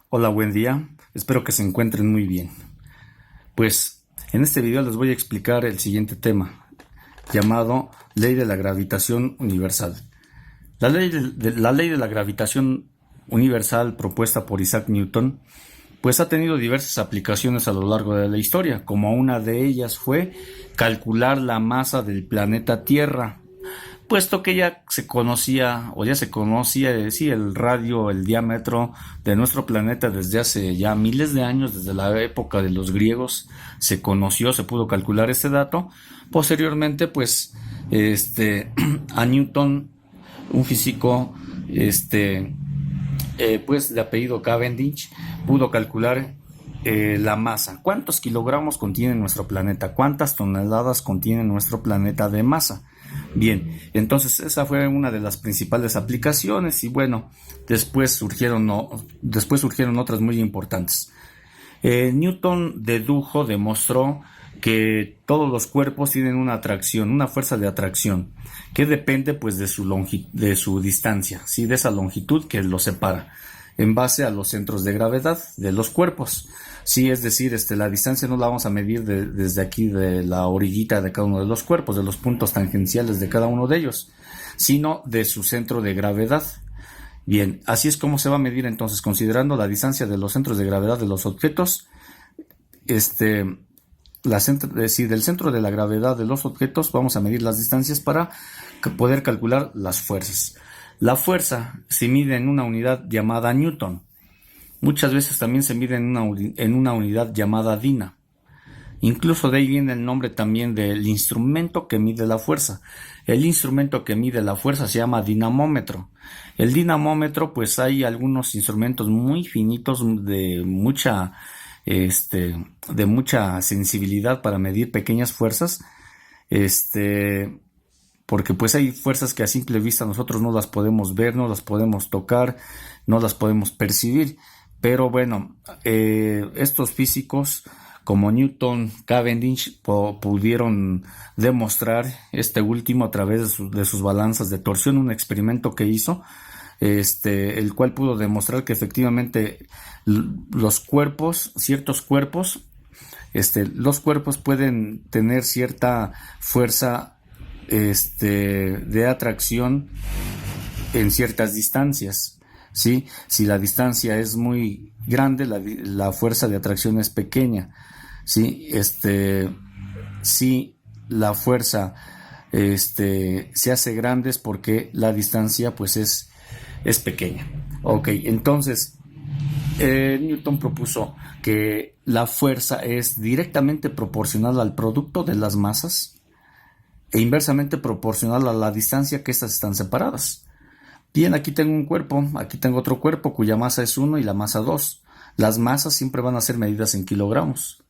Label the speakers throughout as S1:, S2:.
S1: Hola, buen día. Espero que se encuentren muy bien. Pues en este video les voy a explicar el siguiente tema, llamado Ley de la Gravitación Universal. La ley de la gravitación universal propuesta por Isaac Newton, pues ha tenido diversas aplicaciones a lo largo de la historia, como una de ellas fue calcular la masa del planeta Tierra, puesto que ya se conocía, sí, el radio, el diámetro de nuestro planeta desde hace ya miles de años, desde la época de los griegos, se conoció, se pudo calcular ese dato. Posteriormente, pues, a Newton, un físico, pues de apellido Cavendish, pudo calcular la masa. ¿Cuántos kilogramos contiene nuestro planeta? ¿Cuántas toneladas contiene nuestro planeta de masa? Bien, entonces esa fue una de las principales aplicaciones y bueno, después surgieron otras muy importantes. Newton demostró que todos los cuerpos tienen una atracción, una fuerza de atracción, que depende pues de su distancia, ¿sí? De esa longitud que los separa, en base a los centros de gravedad de los cuerpos. Sí, es decir, la distancia no la vamos a medir desde aquí, de la orillita de cada uno de los cuerpos, de los puntos tangenciales de cada uno de ellos, sino de su centro de gravedad. Bien, así es como se va a medir entonces, considerando la distancia de los centros de gravedad de los objetos, del centro de la gravedad de los objetos, vamos a medir las distancias para poder calcular las fuerzas. La fuerza se mide en una unidad llamada Newton. Muchas veces también se mide en una unidad llamada Dina. Incluso de ahí viene el nombre también del instrumento que mide la fuerza. El instrumento que mide la fuerza se llama dinamómetro. El dinamómetro, pues hay algunos instrumentos muy finitos de mucha sensibilidad para medir pequeñas fuerzas, porque pues hay fuerzas que a simple vista nosotros no las podemos ver, no las podemos tocar, no las podemos percibir. Pero bueno, estos físicos como Newton, Cavendish pudieron demostrar este último a través de sus balanzas de torsión, un experimento que hizo, el cual pudo demostrar que efectivamente ciertos cuerpos, los cuerpos pueden tener cierta fuerza, de atracción en ciertas distancias. ¿Sí? Si la distancia es muy grande, la fuerza de atracción es pequeña. ¿Sí? Si la fuerza se hace grande es porque la distancia pues es pequeña. Ok, entonces Newton propuso que la fuerza es directamente proporcional al producto de las masas e inversamente proporcional a la distancia que éstas están separadas. Bien, aquí tengo un cuerpo, aquí tengo otro cuerpo cuya masa es 1 y la masa 2. Las masas siempre van a ser medidas en kilogramos,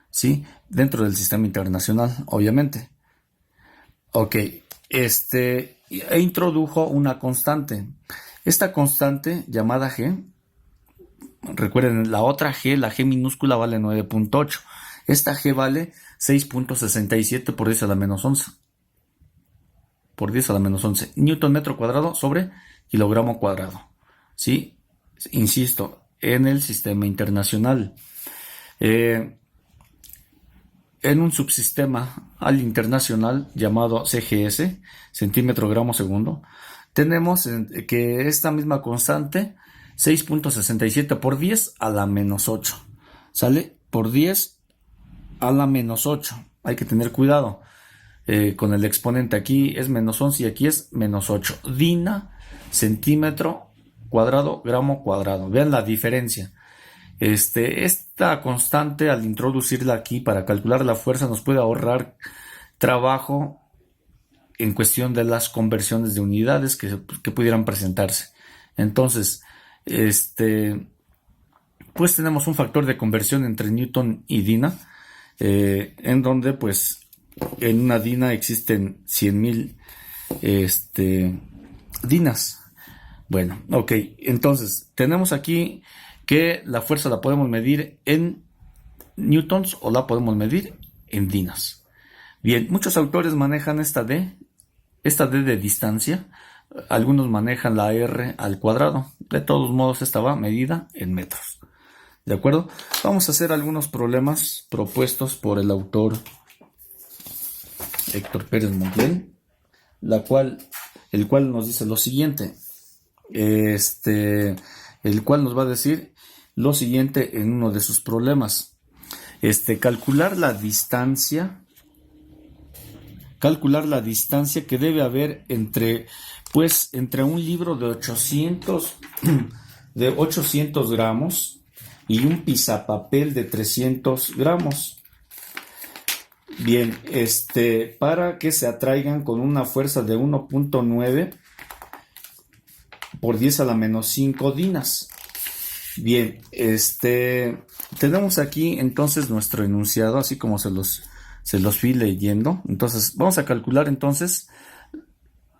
S1: ¿sí? Dentro del sistema internacional, obviamente. Ok, introdujo una constante. Esta constante llamada G, recuerden, la otra G, la G minúscula, vale 9.8. Esta G vale 6.67 por 10 a la menos 11. Por 10 a la menos 11. Newton metro cuadrado sobre kilogramo cuadrado. ¿Sí? Insisto, en el sistema internacional. En un subsistema al internacional llamado CGS, centímetro gramo segundo, tenemos que esta misma constante, 6.67 por 10 a la menos 8. ¿Sale? Por 10 a la menos 8. Hay que tener cuidado. Con el exponente aquí es menos 11 y aquí es menos 8. Dina, centímetro cuadrado, gramo cuadrado. Vean la diferencia. Esta constante, al introducirla aquí para calcular la fuerza, nos puede ahorrar trabajo en cuestión de las conversiones de unidades que pudieran presentarse. Entonces, pues tenemos un factor de conversión entre Newton y Dina, en donde pues en una Dina existen 100,000 dinas. Bueno, ok, entonces tenemos aquí que la fuerza la podemos medir en newtons o la podemos medir en dinas. Bien, muchos autores manejan esta D de distancia, Algunos manejan la R al cuadrado. De todos modos, esta va medida en metros. ¿De acuerdo? Vamos a hacer algunos problemas propuestos por el autor Héctor Pérez Montiel, el cual nos dice lo siguiente. El cual nos va a decir lo siguiente en uno de sus problemas. Calcular la distancia que debe haber entre un libro de 800 gramos y un pisapapel de 300 gramos. Bien, para que se atraigan con una fuerza de 1.9 por 10 a la menos 5 dinas. Bien, tenemos aquí entonces nuestro enunciado, así como se los fui leyendo. Entonces, vamos a calcular entonces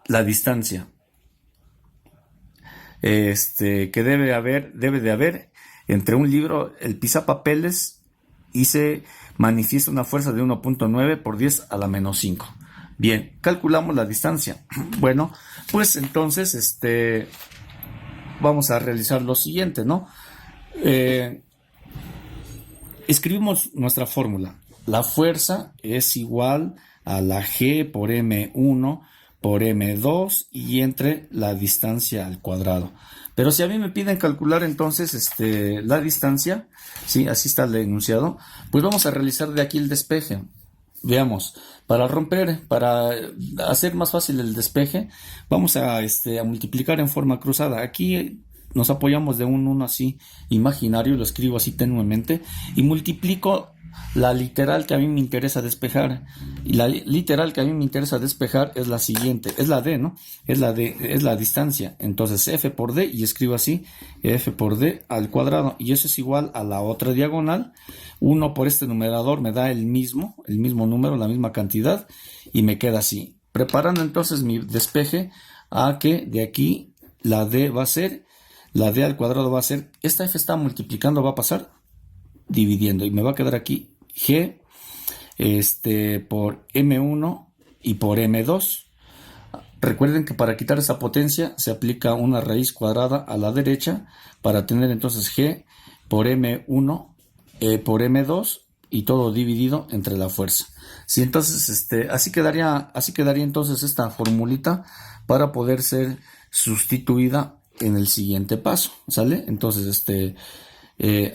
S1: la distancia que debe de haber entre un libro, el pisapapeles, y se manifiesta una fuerza de 1.9 por 10 a la menos 5. Bien, calculamos la distancia. Bueno, pues entonces vamos a realizar lo siguiente, ¿no? Escribimos nuestra fórmula. La fuerza es igual a la G por M1 por M2 y entre la distancia al cuadrado. Pero si a mí me piden calcular entonces la distancia, ¿sí? Así está el enunciado, pues vamos a realizar de aquí el despeje. Veamos, para hacer más fácil el despeje, vamos a multiplicar en forma cruzada. Aquí nos apoyamos de un 1 así imaginario, lo escribo así tenuemente, y multiplico la literal que a mí me interesa despejar. Y la literal que a mí me interesa despejar es la siguiente, es la D, ¿no? Es la distancia. Entonces F por D, y escribo así, F por D al cuadrado, y eso es igual a la otra diagonal. 1 por este numerador me da el mismo número, la misma cantidad, y me queda así. Preparando entonces mi despeje a que de aquí la D al cuadrado va a ser, esta F está multiplicando, va a pasar dividiendo, y me va a quedar aquí G por M1 y por M2. Recuerden que para quitar esa potencia se aplica una raíz cuadrada a la derecha para tener entonces G por M1 por M2 y todo dividido entre la fuerza. Sí, entonces así quedaría entonces esta formulita para poder ser sustituida en el siguiente paso, ¿sale? Entonces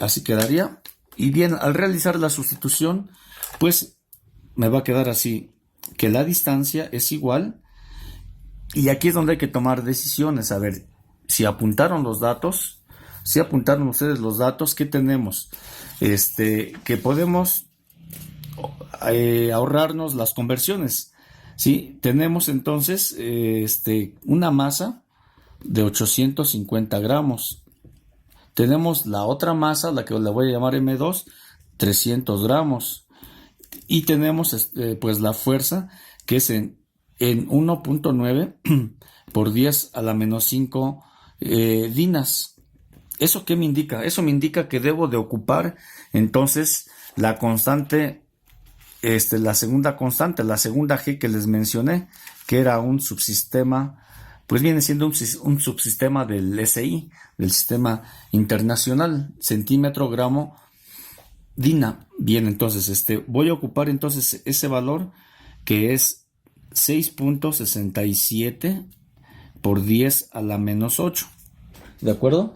S1: así quedaría. Y bien, al realizar la sustitución, pues me va a quedar así, que la distancia es igual, y aquí es donde hay que tomar decisiones. A ver, si apuntaron ustedes los datos, ¿qué tenemos? Que podemos ahorrarnos las conversiones, ¿sí? Tenemos entonces una masa de 850 gramos. Tenemos la otra masa, la que le voy a llamar M2, 300 gramos. Y tenemos pues la fuerza, que es en 1.9 por 10 a la menos 5 dinas. ¿Eso qué me indica? Eso me indica que debo de ocupar entonces la constante, la segunda constante, la segunda G que les mencioné, que era un subsistema, pues viene siendo un subsistema del SI, del Sistema Internacional, centímetro, gramo, dina. Bien, entonces voy a ocupar entonces ese valor, que es 6.67 por 10 a la menos 8. ¿De acuerdo?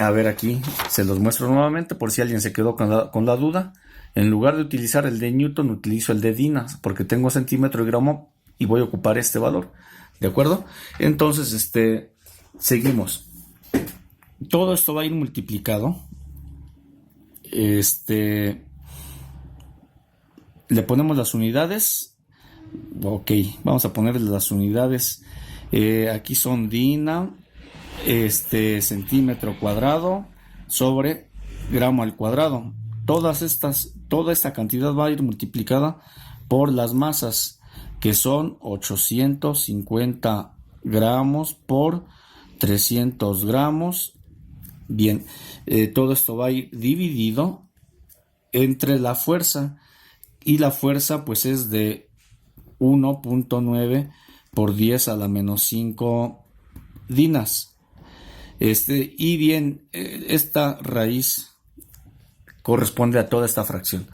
S1: A ver, aquí se los muestro nuevamente por si alguien se quedó con la duda. En lugar de utilizar el de Newton, utilizo el de Dina, porque tengo centímetro y gramo y voy a ocupar este valor. ¿De acuerdo? Entonces, seguimos. Todo esto va a ir multiplicado. Le ponemos las unidades. Ok, vamos a ponerle las unidades. Aquí son Dina, centímetro cuadrado sobre gramo al cuadrado. Toda esta cantidad va a ir multiplicada por las masas, que son 850 gramos por 300 gramos. Bien, todo esto va a ir dividido entre la fuerza, y la fuerza pues es de 1.9 por 10 a la menos 5 dinas. Y bien, esta raíz corresponde a toda esta fracción.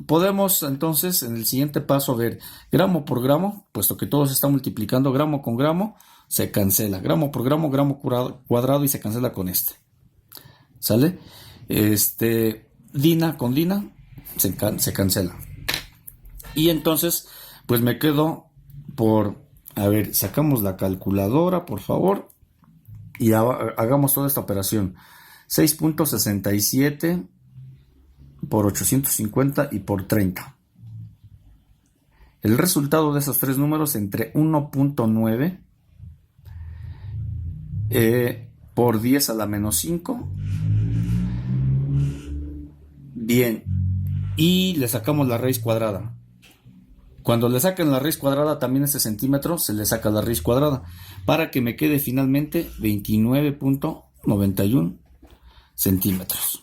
S1: Podemos entonces en el siguiente paso ver gramo por gramo, puesto que todo se está multiplicando gramo con gramo, se cancela. Gramo por gramo, gramo cuadrado y se cancela con este. ¿Sale? Dina con dina se cancela. Y entonces, pues me quedo por... A ver, sacamos la calculadora, por favor, y hagamos toda esta operación. 6.67 por 850 y por 30. El resultado de esos tres números entre 1.9 por 10 a la menos 5. Bien, y le sacamos la raíz cuadrada. Cuando le saquen la raíz cuadrada, también ese centímetro se le saca la raíz cuadrada, para que me quede finalmente 29.91 centímetros.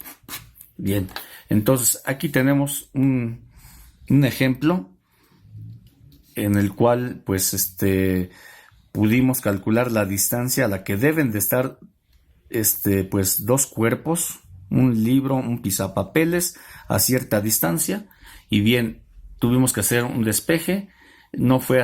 S1: Bien, entonces aquí tenemos un ejemplo en el cual pues pudimos calcular la distancia a la que deben de estar pues dos cuerpos, un libro, un pisapapeles a cierta distancia, y bien, tuvimos que hacer un despeje. No fue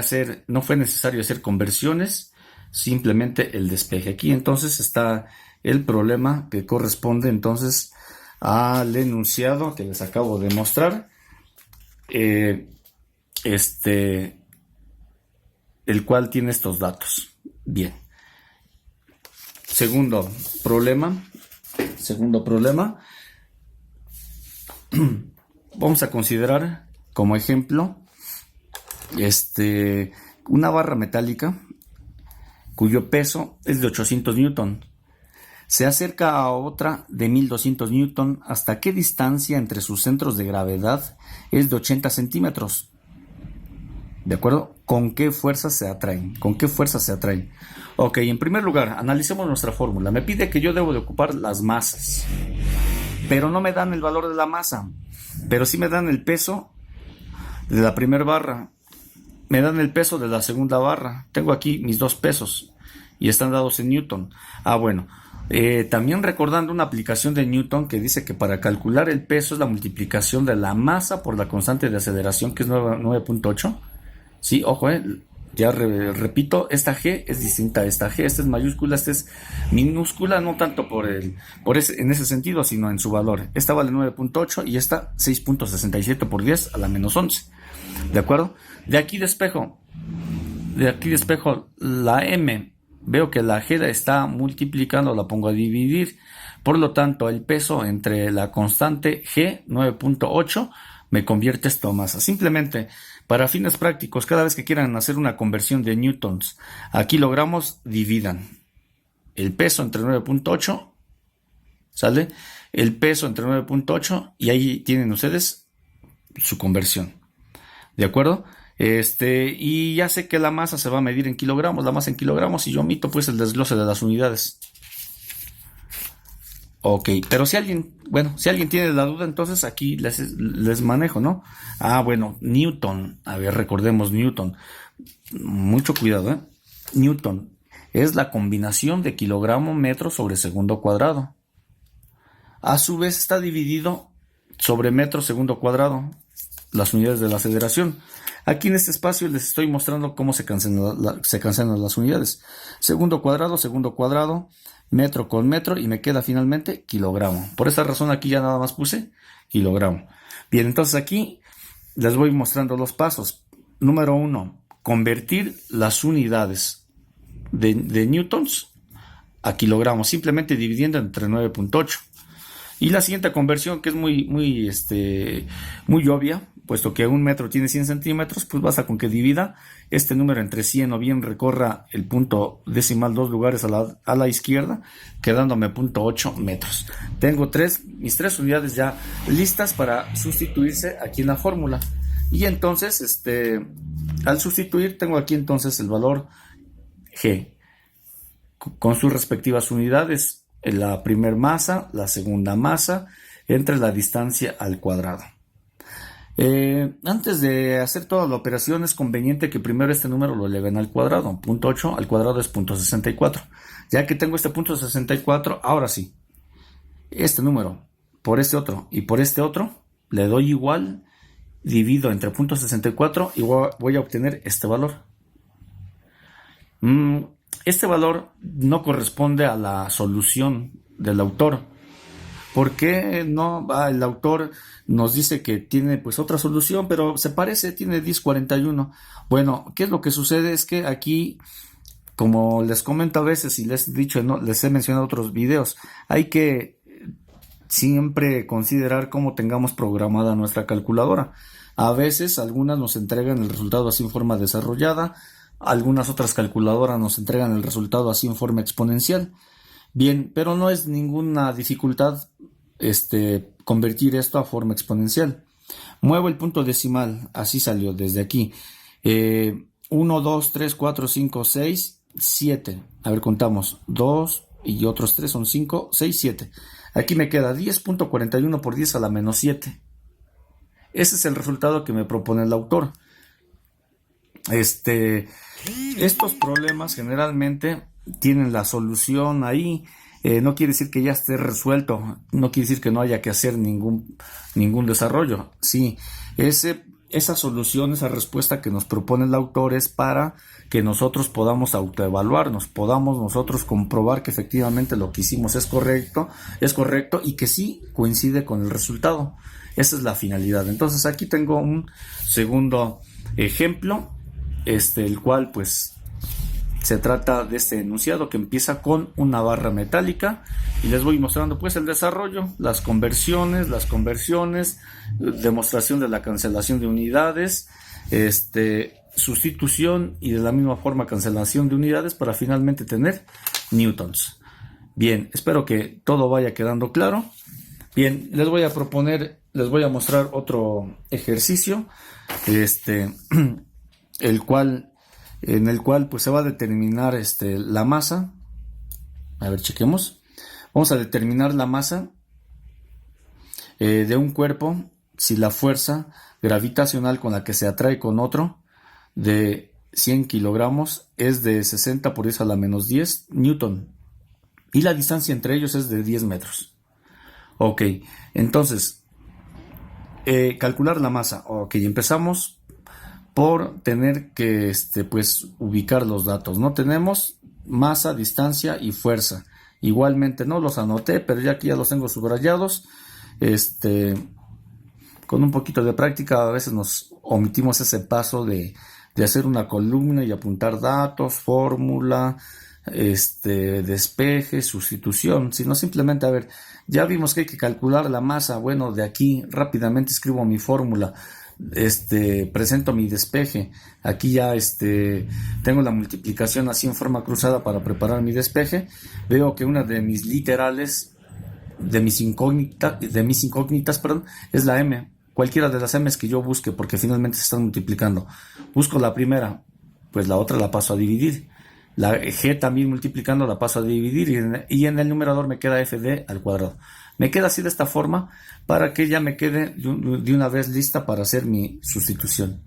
S1: necesario hacer conversiones, simplemente el despeje. Aquí entonces está el problema que corresponde entonces al enunciado que les acabo de mostrar, el cual tiene estos datos. Bien. Segundo problema. Vamos a considerar como ejemplo una barra metálica cuyo peso es de 800 newton. Se acerca a otra de 1200 newton. ¿Hasta qué distancia entre sus centros de gravedad es de 80 centímetros? ¿De acuerdo? ¿Con qué fuerza se atraen? Ok, en primer lugar, analicemos nuestra fórmula. Me pide que yo debo de ocupar las masas, pero no me dan el valor de la masa, pero sí me dan el peso de la primera barra, me dan el peso de la segunda barra. Tengo aquí mis dos pesos y están dados en Newton. Bueno, también recordando una aplicación de Newton que dice que para calcular el peso es la multiplicación de la masa por la constante de aceleración, que es 9.8. Sí, ojo, ya repito, esta G es distinta a esta G. Esta es mayúscula, esta es minúscula, no tanto en ese sentido, sino en su valor. Esta vale 9.8 y esta 6.67 por 10 a la menos 11. ¿De acuerdo? De aquí despejo la M. Veo que la G está multiplicando, la pongo a dividir. Por lo tanto, el peso entre la constante G, 9.8, me convierte esto a masa. Simplemente, para fines prácticos, cada vez que quieran hacer una conversión de newtons a kilogramos, dividan el peso entre 9.8, ¿sale? El peso entre 9.8 y ahí tienen ustedes su conversión. ¿De acuerdo? Y ya sé que la masa se va a medir en kilogramos, y yo omito pues el desglose de las unidades. Ok, pero si alguien tiene la duda, entonces aquí les manejo, ¿no? Bueno, Newton. A ver, recordemos Newton. Mucho cuidado, Newton es la combinación de kilogramo metro sobre segundo cuadrado. A su vez está dividido sobre metro segundo cuadrado, las unidades de la aceleración. Aquí en este espacio les estoy mostrando cómo se cancelan las unidades. Segundo cuadrado, metro con metro, y me queda finalmente kilogramo. Por esa razón aquí ya nada más puse kilogramo. Bien, entonces aquí les voy mostrando los pasos. Número 1, convertir las unidades de newtons a kilogramos, simplemente dividiendo entre 9.8. Y la siguiente conversión, que es muy obvia, puesto que un metro tiene 100 centímetros, pues basta con que divida este número entre 100 o bien recorra el punto decimal 2 lugares a la izquierda, quedándome 0.8 metros. Tengo mis tres unidades ya listas para sustituirse aquí en la fórmula. Y entonces, al sustituir, tengo aquí entonces el valor G con sus respectivas unidades. La primera masa, la segunda masa, entre la distancia al cuadrado. Antes de hacer toda la operación es conveniente que primero este número lo eleven al cuadrado. Punto 8 al cuadrado es punto 64. Ya que tengo este punto 64, ahora sí, este número por este otro y por este otro, le doy igual, divido entre punto 64 y voy a obtener este valor. Este valor no corresponde a la solución del autor. ¿Por qué no? El autor nos dice que tiene pues otra solución, pero se parece, tiene 1041. Bueno, ¿qué es lo que sucede? Es que aquí, como les comento a veces y les he dicho, ¿no? Les he mencionado en otros videos, hay que siempre considerar cómo tengamos programada nuestra calculadora. A veces algunas nos entregan el resultado así en forma desarrollada, algunas otras calculadoras nos entregan el resultado así en forma exponencial. Bien, pero no es ninguna dificultad convertir esto a forma exponencial. Muevo el punto decimal, así salió desde aquí. 1, 2, 3, 4, 5, 6, 7. A ver, contamos. 2 y otros 3 son 5, 6, 7. Aquí me queda 10.41 por 10 a la menos 7. Ese es el resultado que me propone el autor. Estos problemas generalmente tienen la solución ahí. No quiere decir que ya esté resuelto, no quiere decir que no haya que hacer ningún desarrollo. Sí, esa solución, esa respuesta que nos propone el autor es para que nosotros podamos autoevaluarnos, podamos nosotros comprobar que efectivamente lo que hicimos es correcto y que sí coincide con el resultado. Esa es la finalidad. Entonces aquí tengo un segundo ejemplo, el cual pues se trata de este enunciado que empieza con una barra metálica y les voy mostrando pues el desarrollo, las conversiones, demostración de la cancelación de unidades, sustitución y de la misma forma cancelación de unidades para finalmente tener newtons. Bien, espero que todo vaya quedando claro. Bien, les voy a mostrar otro ejercicio, en el cual pues se va a determinar la masa. A ver, chequemos. Vamos a determinar la masa de un cuerpo si la fuerza gravitacional con la que se atrae con otro de 100 kilogramos es de 60 por 10 a la menos 10 newton y la distancia entre ellos es de 10 metros. Ok, entonces calcular la masa. Ok, empezamos por tener que pues ubicar los datos. No tenemos masa, distancia y fuerza. Igualmente no los anoté, pero ya aquí ya los tengo subrayados. Con un poquito de práctica a veces nos omitimos ese paso de hacer una columna y apuntar datos, fórmula, despeje, sustitución, sino simplemente, a ver, ya vimos que hay que calcular la masa. Bueno, de aquí rápidamente escribo mi fórmula. Presento mi despeje. Aquí ya tengo la multiplicación así en forma cruzada para preparar mi despeje. Veo que una de mis literales, de mis incógnitas, perdón, es la m. Cualquiera de las m's que yo busque, porque finalmente se están multiplicando. Busco la primera, pues la otra la paso a dividir. La g también multiplicando la paso a dividir y en el numerador me queda fd al cuadrado. Me queda así de esta forma para que ya me quede de una vez lista para hacer mi sustitución.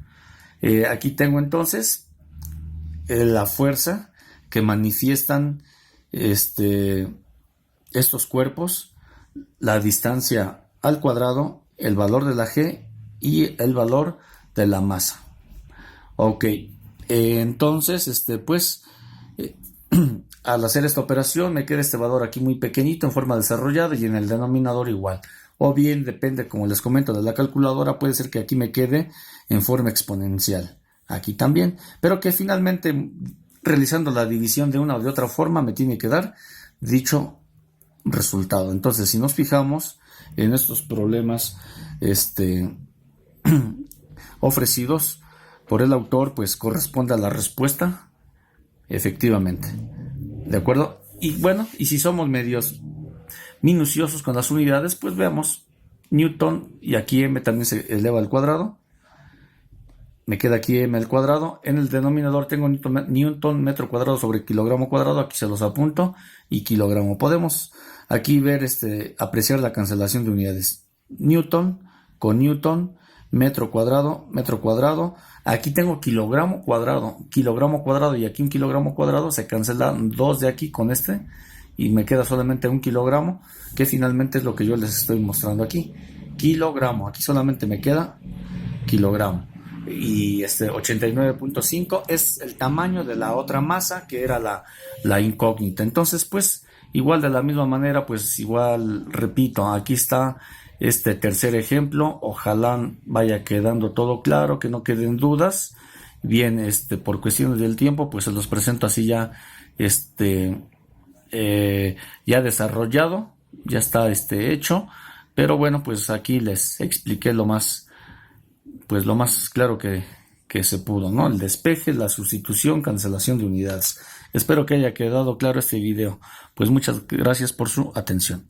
S1: Aquí tengo entonces la fuerza que manifiestan estos cuerpos, la distancia al cuadrado, el valor de la g y el valor de la masa. Ok, entonces pues al hacer esta operación me queda este valor aquí muy pequeñito en forma desarrollada y en el denominador igual. O bien, depende, como les comento, de la calculadora, puede ser que aquí me quede en forma exponencial. Aquí también, pero que finalmente realizando la división de una o de otra forma me tiene que dar dicho resultado. Entonces, si nos fijamos en estos problemas ofrecidos por el autor, pues corresponde a la respuesta. Efectivamente, ¿de acuerdo? Y bueno, y si somos medios minuciosos con las unidades, pues veamos newton y aquí m también se eleva al cuadrado. Me queda aquí m al cuadrado. En el denominador tengo newton metro cuadrado sobre kilogramo cuadrado. Aquí se los apunto y kilogramo. Podemos aquí ver, apreciar la cancelación de unidades. Newton con newton metro cuadrado. Aquí tengo kilogramo cuadrado y aquí un kilogramo cuadrado. Se cancelan 2 de aquí con este y me queda solamente 1 kilogramo, que finalmente es lo que yo les estoy mostrando aquí. Kilogramo, aquí solamente me queda kilogramo. Y 89.5 es el tamaño de la otra masa, que era la incógnita. Entonces, pues, igual de la misma manera, pues igual repito, aquí está este tercer ejemplo. Ojalá vaya quedando todo claro, que no queden dudas. Bien, por cuestiones del tiempo, pues se los presento así ya, ya desarrollado, ya está hecho. Pero bueno, pues aquí les expliqué lo más claro que se pudo, ¿no? El despeje, la sustitución, cancelación de unidades. Espero que haya quedado claro este video. Pues muchas gracias por su atención.